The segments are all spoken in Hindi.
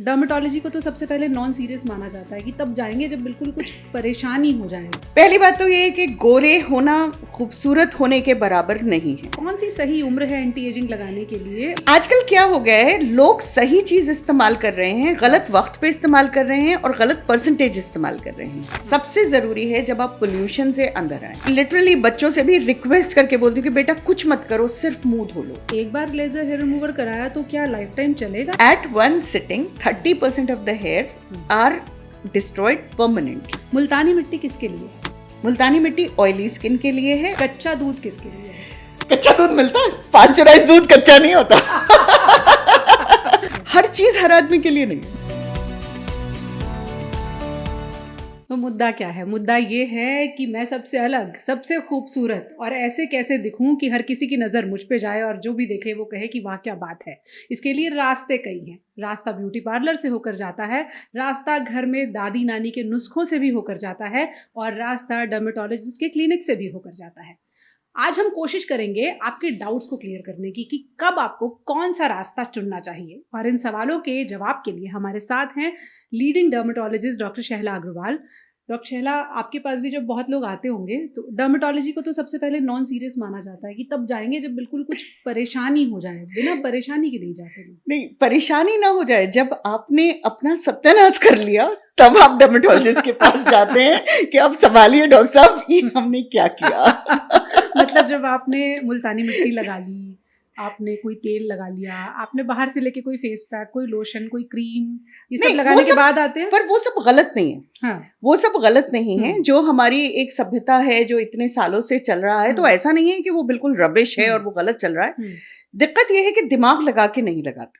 डर्मेटोलॉजी को तो सबसे पहले नॉन सीरियस माना जाता है कि तब जाएंगे जब बिल्कुल कुछ परेशानी हो जाए। पहली बात तो ये है कि गोरे होना खूबसूरत होने के बराबर नहीं है। कौन सी सही उम्र है एंटी एजिंग लगाने के लिए? आजकल क्या हो गया है, लोग सही चीज इस्तेमाल कर रहे हैं, गलत वक्त पे इस्तेमाल कर रहे हैं और गलत परसेंटेज इस्तेमाल कर रहे हैं। सबसे जरूरी है जब आप पोल्यूशन से अंदर आए, लिटरली बच्चों से भी रिक्वेस्ट करके बोलती हूँ कि बेटा कुछ मत करो, सिर्फ मुंह धो लो। एक बार लेजर हेयर रिमूवर कराया तो क्या लाइफ टाइम चलेगा? At one sitting 30% of the hair are destroyed permanently. मुल्तानी मिट्टी किसके लिए? मुल्तानी मिट्टी ऑयली स्किन के लिए है। कच्चा दूध किसके लिए है? कच्चा दूध मिलता है, पास्चराइज्ड दूध कच्चा नहीं होता। हर चीज हर आदमी के लिए नहीं। तो मुद्दा क्या है? मुद्दा ये है कि मैं सबसे अलग, सबसे खूबसूरत और ऐसे कैसे दिखूं कि हर किसी की नज़र मुझ पे जाए और जो भी देखे वो कहे कि वाह क्या बात है। इसके लिए रास्ते कई हैं। रास्ता ब्यूटी पार्लर से होकर जाता है, रास्ता घर में दादी नानी के नुस्खों से भी होकर जाता है और रास्ता डर्मेटोलॉजिस्ट के क्लिनिक से भी होकर जाता है। आज हम कोशिश करेंगे आपके डाउट्स को क्लियर करने की कि कब आपको कौन सा रास्ता चुनना चाहिए। और इन सवालों के जवाब के लिए हमारे साथ हैं leading dermatologist doctor Shahla Agarwal. Doctor Shahla, आपके पास भी जब बहुत लोग आते होंगे तो डर्मेटोलॉजी को तो सबसे पहले नॉन सीरियस माना जाता है कि तब जाएंगे जब बिल्कुल कुछ परेशानी हो जाए, बिना परेशानी के नहीं जाते लोग। नहीं, परेशानी ना हो जाए, जब आपने अपना सत्यानाश कर लिया तब आप डर्मेटोलॉजिस्ट के पास जाते हैं कि अब संभालिए डॉक्टर साहब, ये हमने क्या किया। मतलब जब आपने मुल्तानी मिट्टी लगा ली, आपने कोई तेल लगा लिया, आपने बाहर से लेके कोई फेस पैक, कोई लोशन, कोई क्रीम, ये सब लगाने के बाद आते हैं। पर वो सब गलत नहीं है। हाँ। वो सब गलत नहीं है। जो हमारी एक सभ्यता है जो इतने सालों से चल रहा है, तो ऐसा नहीं है कि वो बिल्कुल रबिश है और वो गलत चल रहा है। दिक्कत ये है कि दिमाग लगा के नहीं लगाते।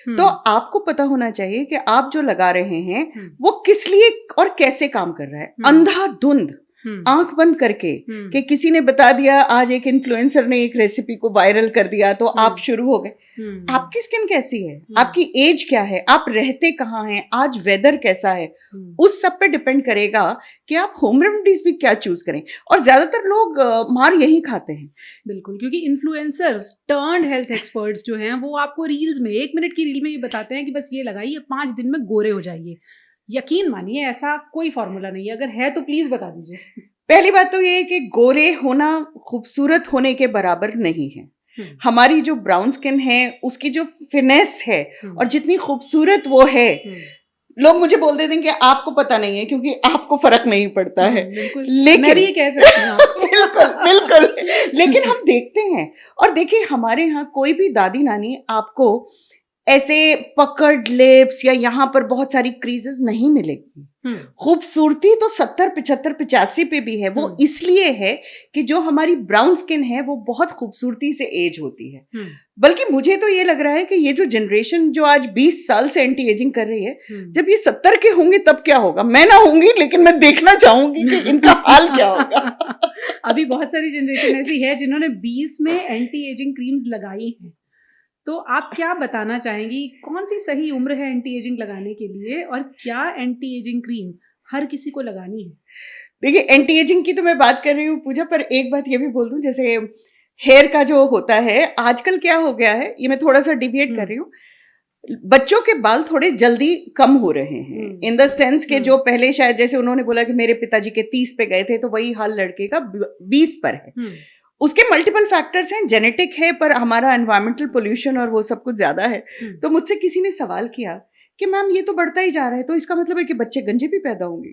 तो आपको पता होना चाहिए कि आप जो लगा रहे हैं वो किस लिए और कैसे काम कर रहा है। अंधाधुंध आंख बंद करके कि किसी ने बता दिया, आज एक इन्फ्लुएंसर ने एक रेसिपी को वायरल कर दिया तो आप शुरू हो गए। आपकी स्किन कैसी है, आपकी एज क्या है, आप रहते कहाँ हैं, आज वेदर कैसा है, उस सब पे डिपेंड करेगा कि आप होम रेमेडीज भी क्या चूज करें। और ज्यादातर लोग मार यही खाते हैं। बिल्कुल, क्योंकि इन्फ्लुएंसर्स टर्न्ड हेल्थ एक्सपर्ट्स जो हैं वो आपको रील्स में, 1 मिनट की रील में ये बताते हैं कि बस ये लगाइए, 5 दिन में गोरे हो जाइए। यकीन मानिए ऐसा कोई फॉर्मूला नहीं है, अगर है तो प्लीज बता दीजिए। पहली बात तो ये है कि गोरे होना खूबसूरत होने के बराबर नहीं है। हमारी जो ब्राउन स्किन है उसकी जो फिनेस है और जितनी खूबसूरत वो है, लोग मुझे बोल देते हैं कि आपको पता नहीं है क्योंकि आपको फर्क नहीं पड़ता है। लेकिन मैं भी ये कह सकती हूँ। बिल्कुल बिल्कुल। लेकिन हम देखते हैं, और देखिए हमारे यहाँ कोई भी दादी नानी आपको ऐसे पकड़ लिप्स या यहाँ पर बहुत सारी क्रीजेस नहीं मिलेगी। खूबसूरती तो 70, 75, 85 पे भी है। वो इसलिए है कि जो हमारी ब्राउन स्किन है वो बहुत खूबसूरती से एज होती है। बल्कि मुझे तो ये लग रहा है कि ये जो जनरेशन जो आज 20 साल से एंटी एजिंग कर रही है, जब ये 70 के होंगे तब क्या होगा। मैं ना होंगी, लेकिन मैं देखना चाहूंगी कि इनका हाल क्या होगा। अभी बहुत सारी जनरेशन ऐसी है जिन्होंने 20 में एंटी एजिंग क्रीम्स लगाई हैं। तो आप क्या बताना चाहेंगी, कौन सी सही उम्र है एंटी एजिंग लगाने के लिए और क्या एंटी एजिंग क्रीम हर किसी को लगानी है? देखिए, एंटी एजिंग की तो मैं बात कर रही हूँ पूजा, पर एक बात ये भी बोल दूं, जैसे हेयर का जो होता है आजकल क्या हो गया है, ये मैं थोड़ा सा डिविएट कर रही हूँ। बच्चों के बाल थोड़े जल्दी कम हो रहे हैं, इन द सेंस के जो पहले शायद जैसे उन्होंने बोला कि मेरे पिताजी के 30 पे गए थे, तो वही हाल लड़के का 20 पर है। उसके मल्टीपल फैक्टर्स हैं, जेनेटिक है, पर हमारा एनवायरमेंटल पोल्यूशन और वो सब कुछ ज्यादा है। तो मुझसे किसी ने सवाल किया कि मैम ये तो बढ़ता ही जा रहा है, तो इसका मतलब है कि बच्चे गंजे भी पैदा होंगे।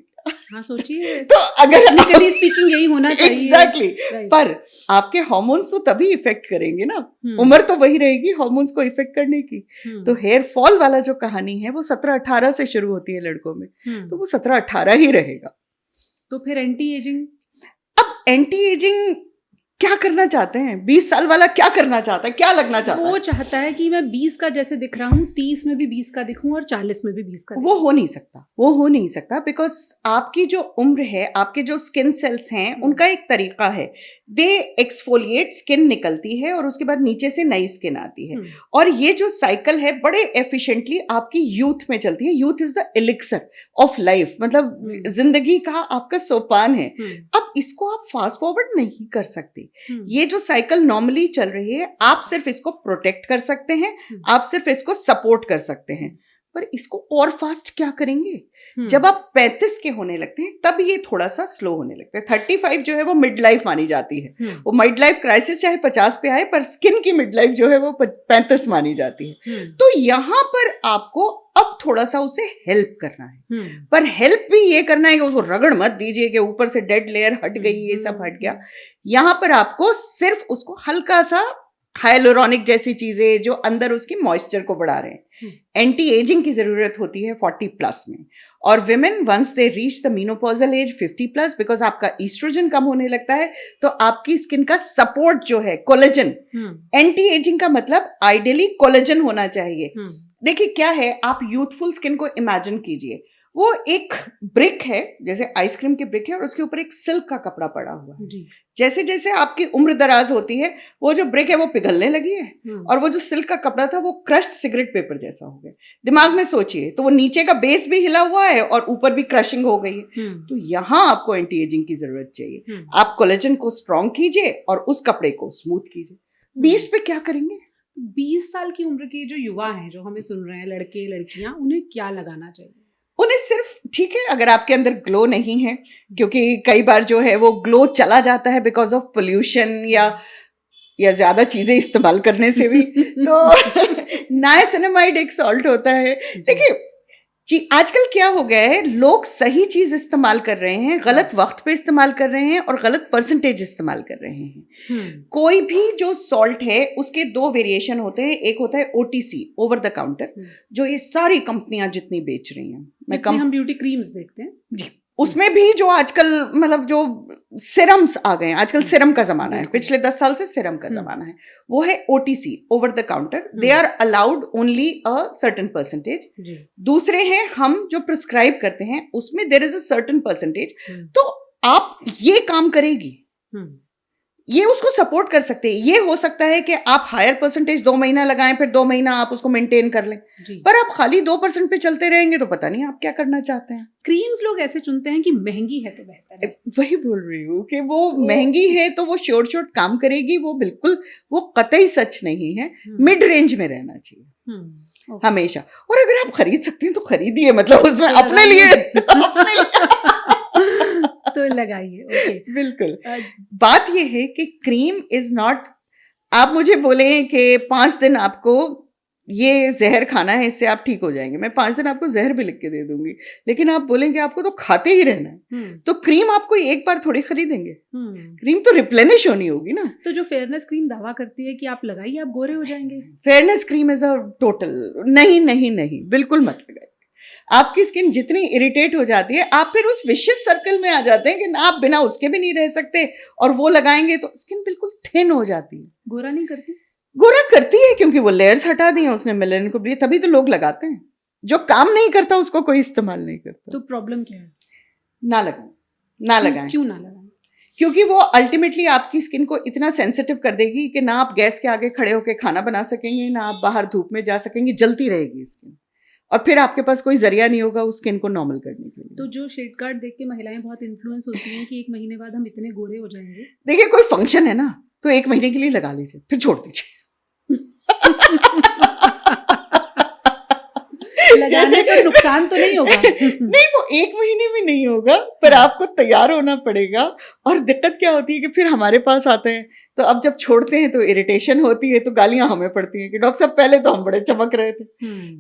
हाँ, सोचिए। तो अगर टेक्निकली स्पीकिंग यही होना चाहिए। एग्जैक्टली। पर आपके हार्मोन्स तो तभी इफेक्ट करेंगे ना, उम्र तो वही रहेगी हार्मोन्स को इफेक्ट करने की। तो हेयर फॉल वाला जो कहानी है वो 17-18 से शुरू होती है लड़कों में, तो वो 17-18 ही रहेगा। तो फिर एंटी एजिंग, अब एंटी एजिंग क्या करना चाहते हैं? 20 साल वाला क्या करना चाहता है, क्या लगना चाहता है? वो चाहता है कि मैं 20 का जैसे दिख रहा हूँ, 30 में भी 20 का दिखूं और 40 में भी 20 का। वो हो नहीं सकता, वो हो नहीं सकता, बिकॉज आपकी जो उम्र है, आपके जो स्किन सेल्स हैं, उनका एक तरीका है। दे एक्सफोलिएट, स्किन निकलती है और उसके बाद नीचे से नई स्किन आती है। और ये जो साइकिल है बड़े एफिशिएंटली आपकी यूथ में चलती है। Youth is the elixir of life, मतलब जिंदगी का आपका सोपान है। अब इसको आप फास्ट फॉरवर्ड नहीं कर सकते। ये जो साइकिल नॉर्मली चल रही है, आप सिर्फ इसको प्रोटेक्ट कर सकते हैं, आप सिर्फ इसको सपोर्ट कर सकते हैं, पर इसको और फास्ट क्या करेंगे। जब आप 35 के होने लगते हैं तब ये थोड़ा सा स्लो होने लगता है। 35 जो है वो मिड लाइफ मानी जाती है। वो मिड लाइफ क्राइसिस चाहे 50 पे आए, पर स्किन की मिड लाइफ जो है वो 35 मानी जाती है। तो यहाँ पर आपको अब थोड़ा सा उसे हेल्प करना है, पर हेल्प भी ये करना है कि उसको रगड़ मत दीजिए कि ऊपर से डेड लेयर हट गई, ये सब हट गया। यहाँ पर आपको सिर्फ उसको हल्का सा हाइलोरॉनिक जैसी चीजें जो अंदर उसकी मॉइस्चर को बढ़ा रहे हैं। एंटी एजिंग की जरूरत होती है 40 प्लस में, और women once they reach the menopausal age 50 plus, because आपका ईस्ट्रोजन कम होने लगता है, तो आपकी स्किन का सपोर्ट जो है कोलेजन, एंटी एजिंग का मतलब आइडियली कोलेजन होना चाहिए। देखिए क्या है, आप यूथफुल स्किन को इमेजिन कीजिए, वो एक ब्रिक है, जैसे आइसक्रीम की ब्रिक है, और उसके ऊपर एक सिल्क का कपड़ा पड़ा हुआ है। जैसे जैसे आपकी उम्र दराज होती है, वो जो ब्रिक है वो पिघलने लगी है, और वो जो सिल्क का कपड़ा था वो क्रश्ड सिगरेट पेपर जैसा हो गया। दिमाग में सोचिए, तो वो नीचे का बेस भी हिला हुआ है और ऊपर भी क्रशिंग हो गई है। तो यहाँ आपको एंटी एजिंग की जरूरत चाहिए। आप कोलेजन को स्ट्रॉन्ग कीजिए और उस कपड़े को स्मूथ कीजिए। 20 पे क्या करेंगे? 20 साल की उम्र के जो युवा हैं, जो हमें सुन रहे हैं, लड़के लड़कियां, उन्हें क्या लगाना चाहिए? उन्हें सिर्फ, ठीक है अगर आपके अंदर ग्लो नहीं है, क्योंकि कई बार जो है वो ग्लो चला जाता है बिकॉज ऑफ पोल्यूशन या ज्यादा चीजें इस्तेमाल करने से भी। तो नाइसिनामाइड एक सॉल्ट होता है। देखिए आजकल क्या हो गया है, लोग सही चीज इस्तेमाल कर रहे हैं, गलत वक्त पे इस्तेमाल कर रहे हैं और गलत परसेंटेज इस्तेमाल कर रहे हैं। कोई भी जो सॉल्ट है उसके 2 वेरिएशन होते हैं। एक होता है OTC, ओवर द काउंटर, जो ये सारी कंपनियां जितनी बेच रही हैं, हम ब्यूटी क्रीम्स देखते हैं जी, उसमें भी जो आजकल मतलब जो सिरम्स आ गए हैं, आजकल सिरम का जमाना है, पिछले 10 साल से सिरम का जमाना है, वो है OTC, over the counter. They are allowed only a certain percentage. दूसरे हैं हम जो प्रिस्क्राइब करते हैं, उसमें there is a certain percentage. तो आप ये काम करेगी, ये उसको सपोर्ट कर सकते हैं। ये हो सकता है कि आप हायर परसेंटेज 2 महीना लगाएं, फिर 2 महीना आप उसको मेंटेन कर लें, पर आप खाली 2% पे चलते रहेंगे तो पता नहीं आप क्या करना चाहते हैं। क्रीम्स लोग ऐसे चुनते हैं कि महंगी है तो बेहतर है। वही बोल रही हूँ कि वो महंगी है तो वो शॉर्ट काम करेगी, वो बिल्कुल, वो कतई सच नहीं है। मिड रेंज में रहना चाहिए हमेशा। और अगर आप खरीद सकते हैं तो खरीदिए, मतलब उसमें अपने लिए तो लगाइए। ओके, बिल्कुल। बात ये है कि क्रीम इज नॉट, आप मुझे बोले कि 5 दिन आपको ये जहर खाना है, इससे आप ठीक हो जाएंगे, मैं 5 दिन आपको जहर भी लिख के दे दूंगी, लेकिन आप बोलेंगे आपको तो खाते ही रहना है, तो क्रीम आपको एक बार थोड़ी खरीदेंगे। क्रीम तो रिप्लेनिश होनी होगी ना। तो जो फेयरनेस क्रीम दावा करती है कि आप लगाइए आप गोरे हो जाएंगे, fairness cream is a total नहीं, बिल्कुल मत लगाइए। आपकी स्किन जितनी इरिटेट हो जाती है, आप फिर उस विशियस सर्कल में आ जाते हैं कि ना आप बिना उसके भी नहीं रह सकते, और वो लगाएंगे तो स्किन बिल्कुल थिन हो जाती है। गोरा नहीं करती? गोरा करती है, क्योंकि वो लेयर्स हटा दी हैं उसने मेलानिन को, तभी तो लोग लगाते हैं। जो काम नहीं करता उसको कोई इस्तेमाल नहीं करता। तो प्रॉब्लम क्या है? ना लगाएं। क्यों ना लगाएं? क्योंकि वो अल्टीमेटली आपकी स्किन को इतना सेंसिटिव कर देगी कि ना आप गैस के आगे खड़े होकर खाना बना सकेंगे, ना आप बाहर धूप में जा सकेंगे, जलती रहेगी स्किन, और फिर आपके पास कोई जरिया नहीं होगा उस स्किन को नॉर्मल करने के लिए। तो जो शेड कार्ड देख के महिलाएं बहुत इन्फ्लुएंस होती हैं कि 1 महीने बाद हम इतने गोरे हो जाएंगे। देखिए कोई फंक्शन है ना, तो 1 महीने के लिए लगा लीजिए, फिर छोड़ दीजिए। लगाने पर नुकसान तो नहीं होगा? नहीं, वो 1 महीने में नहीं होगा, पर आपको तैयार होना पड़ेगा। और दिक्कत क्या होती है कि फिर हमारे पास आते हैं, तो अब जब छोड़ते हैं तो इरिटेशन होती है, तो गालियां हमें पड़ती हैं कि डॉक्टर साहब पहले तो हम बड़े चमक रहे थे,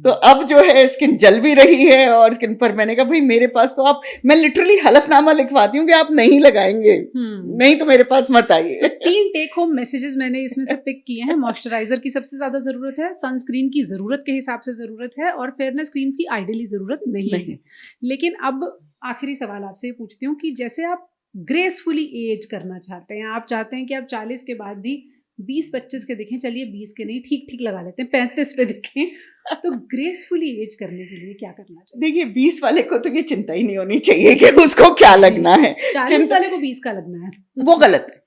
तो अब जो है स्किन जल भी रही है। और स्किन पर मैंने कहा भाई मेरे पास तो आप, मैं लिटरली हलफनामा लिखवाती हूँ कि आप नहीं लगाएंगे, नहीं तो मेरे पास मत आइए। 3 टेक होम मैसेजेस मैंने इसमें से पिक किए हैं। मॉइस्चराइजर की सबसे ज्यादा जरूरत है, सनस्क्रीन की जरूरत के हिसाब से जरूरत है, और फेयरनेस क्रीम्स की आइडियली जरूरत नहीं है। लेकिन अब आखिरी सवाल आपसे पूछती हूँ कि जैसे आप ग्रेसफुली एज करना चाहते हैं, आप चाहते हैं कि आप 40 के बाद भी 20-25 के दिखें, चलिए 20 के नहीं, ठीक लगा लेते हैं, 35 पे दिखें, तो ग्रेसफुली एज करने के लिए क्या करना चाहिए? देखिए 20 वाले को तो ये चिंता ही नहीं होनी चाहिए कि उसको क्या लगना है। 40 वाले को 20 का लगना है, वो गलत है,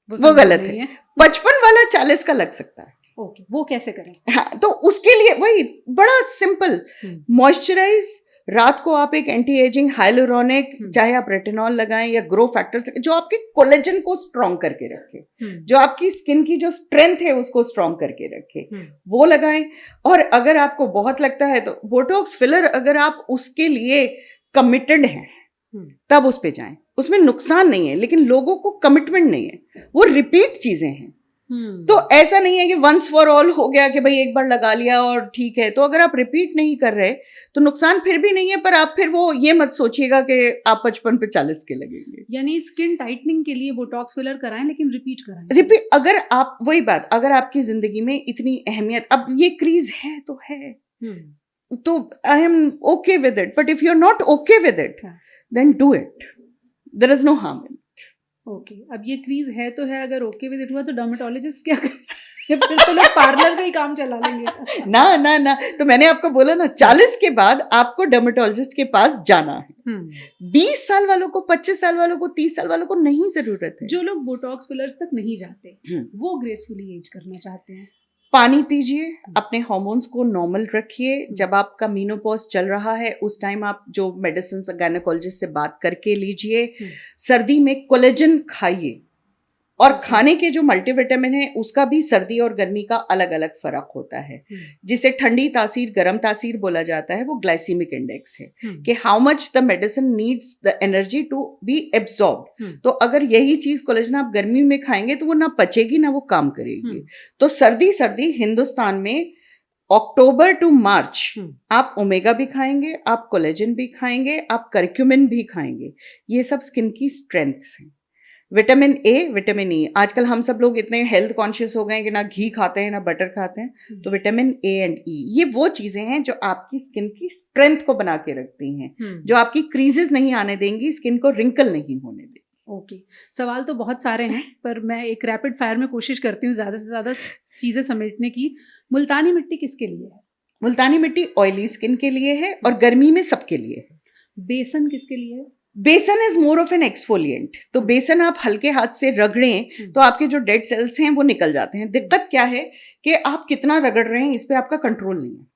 वो गलत है। 55 वाला 40 का लग सकता है। ओके, वो कैसे करें? हाँ, तो उसके लिए वही बड़ा सिंपल, मॉइस्चराइज रात को आप एक एंटी एजिंग हाइलुरोनिक, चाहे आप रेटिनॉल लगाएं या ग्रो फैक्टर्स, जो आपके कोलेजन को स्ट्रॉन्ग करके रखे, जो आपकी स्किन की जो स्ट्रेंथ है उसको स्ट्रॉन्ग करके रखे, वो लगाएं। और अगर आपको बहुत लगता है तो बोटॉक्स फिलर, अगर आप उसके लिए कमिटेड हैं तब उस पे जाएं, उसमें नुकसान नहीं है, लेकिन लोगों को कमिटमेंट नहीं है, वो रिपीट चीजें हैं। तो ऐसा नहीं है कि वंस फॉर ऑल हो गया कि भाई एक बार लगा लिया और ठीक है। तो अगर आप रिपीट नहीं कर रहे तो नुकसान फिर भी नहीं है, पर आप फिर वो ये मत सोचिएगा कि आप 55 पे 40 के लगेंगे। यानी स्किन टाइटनिंग के लिए बोटॉक्स फिलर कराएं, लेकिन रिपीट कराएं। रिपीट, अगर आप, वही बात, अगर आपकी जिंदगी में इतनी अहमियत, अब ये क्रीज है तो है, तो I am okay with it, but if you are not okay with it then do it, there is no harm in. Okay, अब ये क्रीज है तो है, अगर ओके विद इट हुआ तो डर्मेटोलॉजिस्ट क्या करें? फिर तो लोग पार्लर से ही काम चला लेंगे। ना, तो मैंने आपको बोला ना, 40 के बाद आपको डर्मेटोलॉजिस्ट के पास जाना है। 20 साल वालों को, 25 साल वालों को, 30 साल वालों को नहीं जरूरत है। जो लोग बोटॉक्स फिलर्स तक नहीं जाते, वो ग्रेसफुली एज करना चाहते हैं, पानी पीजिए, अपने हार्मोन्स को नॉर्मल रखिए। जब आपका मीनोपॉज चल रहा है उस टाइम आप जो मेडिसिन गायनेकोलॉजिस्ट से बात करके लीजिए। सर्दी में कोलेजन खाइए, और खाने के जो मल्टीविटामिन है उसका भी सर्दी और गर्मी का अलग अलग फर्क होता है। जिसे ठंडी तासीर, गर्म तासीर बोला जाता है, वो ग्लाइसीमिक इंडेक्स है कि how much the medicine needs the energy to be absorbed. तो अगर यही चीज कोलेजन आप गर्मी में खाएंगे तो वो ना पचेगी ना वो काम करेगी। तो सर्दी हिंदुस्तान में अक्टूबर टू मार्च आप ओमेगा भी खाएंगे, आप कोलेजन भी खाएंगे, आप करक्यूमिन भी खाएंगे। ये सब स्किन की स्ट्रेंथ्स हैं। विटामिन ए, विटामिन ई, आजकल हम सब लोग इतने हेल्थ कॉन्शियस हो गए हैं कि ना घी खाते हैं ना बटर खाते हैं। तो विटामिन ए एंड ई, ये वो चीजें हैं जो आपकी स्किन की स्ट्रेंथ को बना के रखती हैं, जो आपकी क्रीजेस नहीं आने देंगी, स्किन को रिंकल नहीं होने देंगी। ओके, सवाल तो बहुत सारे हैं, पर मैं एक रैपिड फायर में कोशिश करती हूँ ज़्यादा से ज़्यादा चीज़ें समेटने की। मुल्तानी मिट्टी किसके लिए है? मुल्तानी मिट्टी ऑयली स्किन के लिए है और गर्मी में सबके लिए है। बेसन किसके लिए है? Besan is more of an exfoliant. तो बेसन आप हल्के हाथ से रगड़ें तो आपके जो डेड सेल्स हैं वो निकल जाते हैं। दिक्कत क्या है कि आप कितना रगड़ रहे हैं इस पे आपका कंट्रोल नहीं है।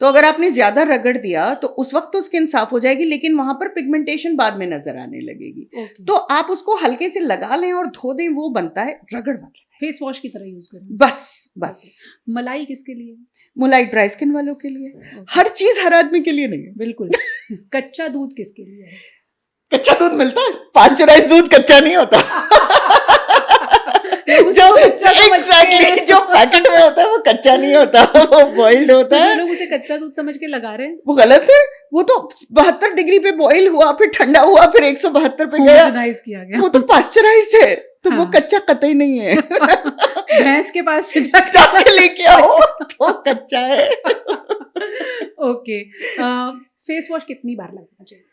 तो अगर आपने ज्यादा रगड़ दिया तो उस वक्त तो स्किन साफ हो जाएगी, लेकिन वहां पर पिगमेंटेशन बाद में नजर आने लगेगी। तो आप उसको हल्के से लगा लें और धो दें, वो बनता है, रगड़ मत। फेस वॉश की तरह यूज करें। बस। मलाई किसके लिए? मलाई ड्राई स्किन वालों के लिए। हर चीज हर आदमी के लिए नहीं है। बिल्कुल। कच्चा दूध किसके लिए है? कच्चा दूध मिलता है, पास्चराइज दूध कच्चा नहीं होता। एग्जैक्टली, जो पैकेट में होता है वो कच्चा नहीं होता, वो बॉइल्ड होता है। लोग उसे कच्चा दूध समझ के लगा रहे हैं, वो गलत है। वो तो 72 डिग्री पे बॉइल हुआ, फिर ठंडा हुआ, फिर 172 पे गया, किया गया, वो तो पास्चराइज्ड है। तो वो कच्चा कतई नहीं है। भैंस के पास से जाके लेके आओ तो कच्चा है। ओके, फेस वॉश कितनी बार लगाना चाहिए?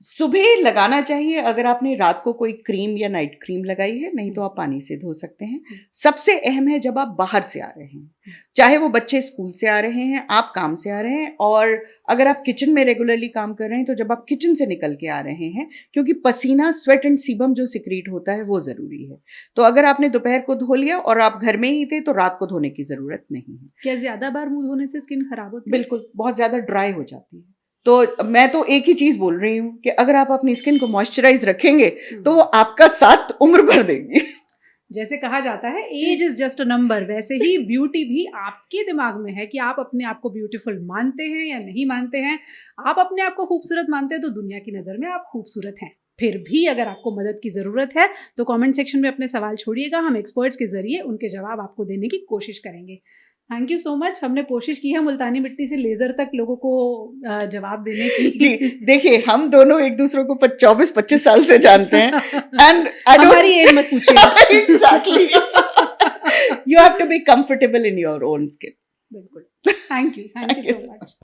सुबह लगाना चाहिए अगर आपने रात को कोई क्रीम या नाइट क्रीम लगाई है, नहीं तो आप पानी से धो सकते हैं। सबसे अहम है जब आप बाहर से आ रहे हैं, चाहे वो बच्चे स्कूल से आ रहे हैं, आप काम से आ रहे हैं, और अगर आप किचन में रेगुलरली काम कर रहे हैं तो जब आप किचन से निकल के आ रहे हैं, क्योंकि पसीना, स्वेट एंड सीबम जो सिक्रीट होता है वो जरूरी है। तो अगर आपने दोपहर को धो लिया और आप घर में ही थे तो रात को धोने की जरूरत नहीं है। क्या ज्यादा बार मुंह धोने से स्किन खराब होती है? बिल्कुल, बहुत ज्यादा ड्राई हो जाती है। तो मैं तो एक ही चीज बोल रही हूँ कि अगर आप अपनी स्किन को मॉइस्चराइज रखेंगे तो वो आपका साथ उम्र भर देगी। जैसे कहा जाता है age is just a number, वैसे ही ब्यूटी भी आपके दिमाग में है कि आप अपने आप को ब्यूटीफुल मानते हैं या नहीं मानते हैं। आप अपने आप को खूबसूरत मानते हैं तो दुनिया की नज़र में आप खूबसूरत हैं। फिर भी अगर आपको मदद की ज़रूरत है तो कमेंट सेक्शन में अपने सवाल छोड़िएगा, हम एक्सपर्ट्स के जरिए उनके जवाब आपको देने की कोशिश करेंगे। Thank you so much. हमने कोशिश की है मुल्तानी मिट्टी से लेजर तक लोगों को जवाब देने की। जी देखिए, हम दोनों एक दूसरे को 24-25 साल से जानते हैं एंड हमारी एज मत पूछिए। Exactly, you have to be comfortable in your own skin. बिल्कुल। Thank you so much.